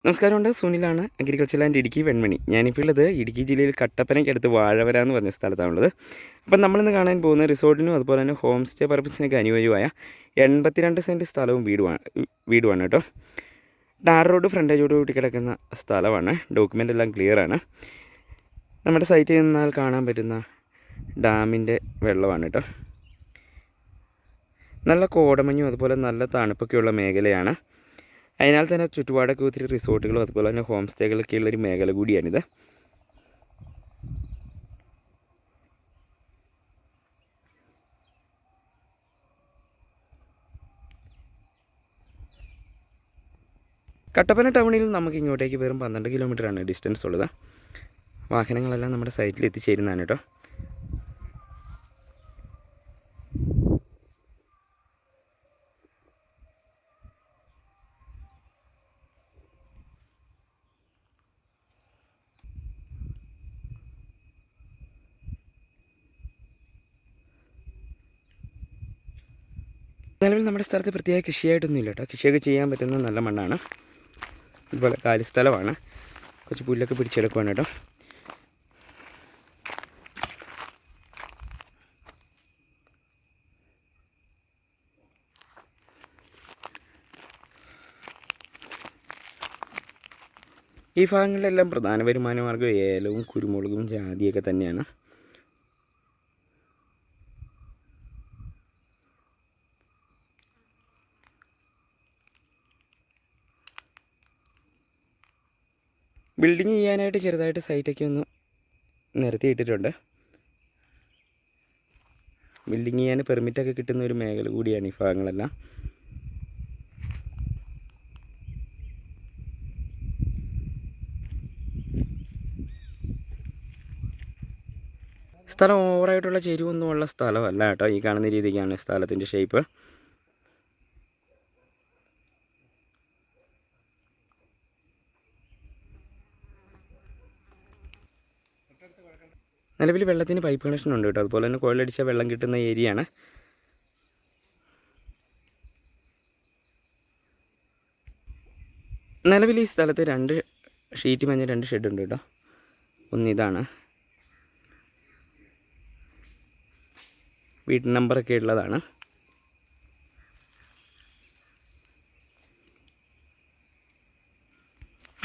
നമസ്കാരമുണ്ട്. സുനിലാണ്, agriculture and Idukki Venmony. ഞാനിപ്പോൾ ഉള്ളത് ഇടുക്കി ജില്ലയിൽ കട്ടപ്പനയ്ക്കടുത്ത് വാഴവര എന്ന് പറഞ്ഞ സ്ഥലത്താണുള്ളത്. അപ്പം നമ്മളിന്ന് കാണാൻ പോകുന്ന റിസോർട്ടിനും അതുപോലെ തന്നെ ഹോം സ്റ്റേ പർപ്പസിനൊക്കെ അനുയോജ്യമായ 82 സെൻറ്റ് സ്ഥലവും വീടുമാണ് കേട്ടോ. ടാർ റോഡ് ഫ്രണ്ടേജോട് കൂട്ടി കിടക്കുന്ന സ്ഥലമാണ്. ഡോക്യുമെൻ്റ് എല്ലാം ക്ലിയറാണ്. നമ്മുടെ സൈറ്റിൽ നിന്നാൽ കാണാൻ പറ്റുന്ന ഡാമിൻ്റെ വെള്ളമാണ് കേട്ടോ. നല്ല കോടമഞ്ഞും അതുപോലെ നല്ല തണുപ്പൊക്കെയുള്ള മേഖലയാണ്. അതിനാൽ തന്നെ ചുറ്റുപാടൊക്കെ ഒത്തിരി റിസോർട്ടുകളും അതുപോലെ തന്നെ ഹോം സ്റ്റേകളൊക്കെ ഉള്ളൊരു മേഖല കൂടിയാണിത്. കട്ടപ്പന ടൗണിൽ നമുക്ക് ഇങ്ങോട്ടേക്ക് വെറും 12 കിലോമീറ്ററാണ് ഡിസ്റ്റൻസ് ഉള്ളത്. വാഹനങ്ങളെല്ലാം നമ്മുടെ സൈറ്റിൽ എത്തിച്ചേരുന്നതാണ് കേട്ടോ. നിലവിൽ നമ്മുടെ സ്ഥലത്ത് പ്രത്യേക കൃഷിയായിട്ടൊന്നും ഇല്ല കേട്ടോ. കൃഷിയൊക്കെ ചെയ്യാൻ പറ്റുന്ന നല്ല മണ്ണാണ്. ഇതുപോലെ കാലിസ്ഥലമാണ്. കുറച്ച് പുല്ലൊക്കെ പിടിച്ചെടുക്കുവാണ് കേട്ടോ. ഈ ഭാഗങ്ങളിലെല്ലാം പ്രധാന വരുമാന മാർഗ്ഗം ഏലവും കുരുമുളകും ജാതിയൊക്കെ തന്നെയാണ്. ബിൽഡിങ് ചെയ്യാനായിട്ട് ചെറുതായിട്ട് സൈറ്റൊക്കെ ഒന്ന് നിരത്തിയിട്ടിട്ടുണ്ട്. ബിൽഡിങ് ചെയ്യാൻ പെർമിറ്റൊക്കെ കിട്ടുന്ന ഒരു മേഖല കൂടിയാണ് ഈ ഭാഗങ്ങളെല്ലാം. സ്ഥലം ഓവറായിട്ടുള്ള ചെരുവൊന്നും ഉള്ള സ്ഥലമല്ല കേട്ടോ. ഈ കാണുന്ന രീതിക്കാണ് സ്ഥലത്തിൻ്റെ ഷേപ്പ്. നിലവിൽ വെള്ളത്തിന് പൈപ്പ് കണക്ഷൻ ഉണ്ട് കേട്ടോ. അതുപോലെ തന്നെ കുഴലടിച്ച വെള്ളം കിട്ടുന്ന ഏരിയയാണ്. നിലവിൽ ഈ സ്ഥലത്ത് 2 ഷീറ്റ് മഞ്ഞ 2 ഷെഡ് ഉണ്ട് കേട്ടോ. ഒന്നിതാണ്, വീട്ട് നമ്പറൊക്കെ ഉള്ളതാണ്.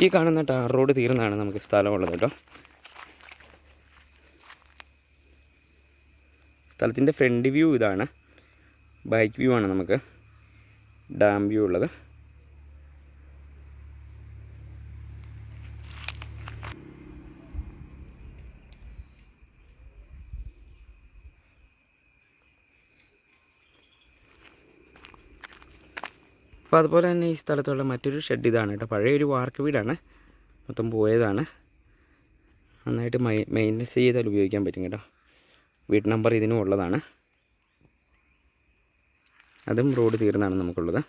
ഈ കാണുന്ന ടാർ റോഡ് തീർന്നാണ് നമുക്ക് സ്ഥലമുള്ളത് കേട്ടോ. സ്ഥലത്തിൻ്റെ ഫ്രണ്ട് വ്യൂ ഇതാണ്. ബാക്ക് വ്യൂ ആണ് നമുക്ക് ഡാം വ്യൂ ഉള്ളത്. അപ്പോൾ അതുപോലെ തന്നെ ഈ സ്ഥലത്തുള്ള മറ്റൊരു ഷെഡ് ഇതാണ് കേട്ടോ. പഴയൊരു വാർക്ക് വീടാണ്, മൊത്തം പോയതാണ്. നന്നായിട്ട് മെയിൻ്റെനൻസ് ചെയ്താൽ ഉപയോഗിക്കാൻ പറ്റും കേട്ടോ. വീട്ട് നമ്പർ ഇതിനും ഉള്ളതാണ്. അതും റോഡ് തീർന്നാണ് നമുക്കുള്ളത്.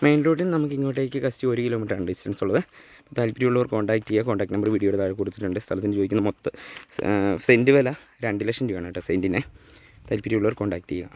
മെയിൻ റോഡിൽ നമുക്ക് ഇങ്ങോട്ടേക്ക് കസ്റ്റ് 1 കിലോമീറ്ററാണ് ഡിസ്റ്റൻസ് ഉള്ളത്. താല്പര്യമുള്ളവർ കോൺടാക്ട് ചെയ്യുക. കോൺടാക്ട് നമ്പർ വീഡിയോയുടെ താഴെ കൊടുത്തിട്ടുണ്ട്. സ്ഥലത്തിന് ചോദിക്കുന്ന മൊത്തം സെൻറ്റ് വില 2 ലക്ഷം രൂപയാണ് കേട്ടോ സെൻറ്റിനെ. താല്പര്യമുള്ളവർ കോൺടാക്ട് ചെയ്യുക.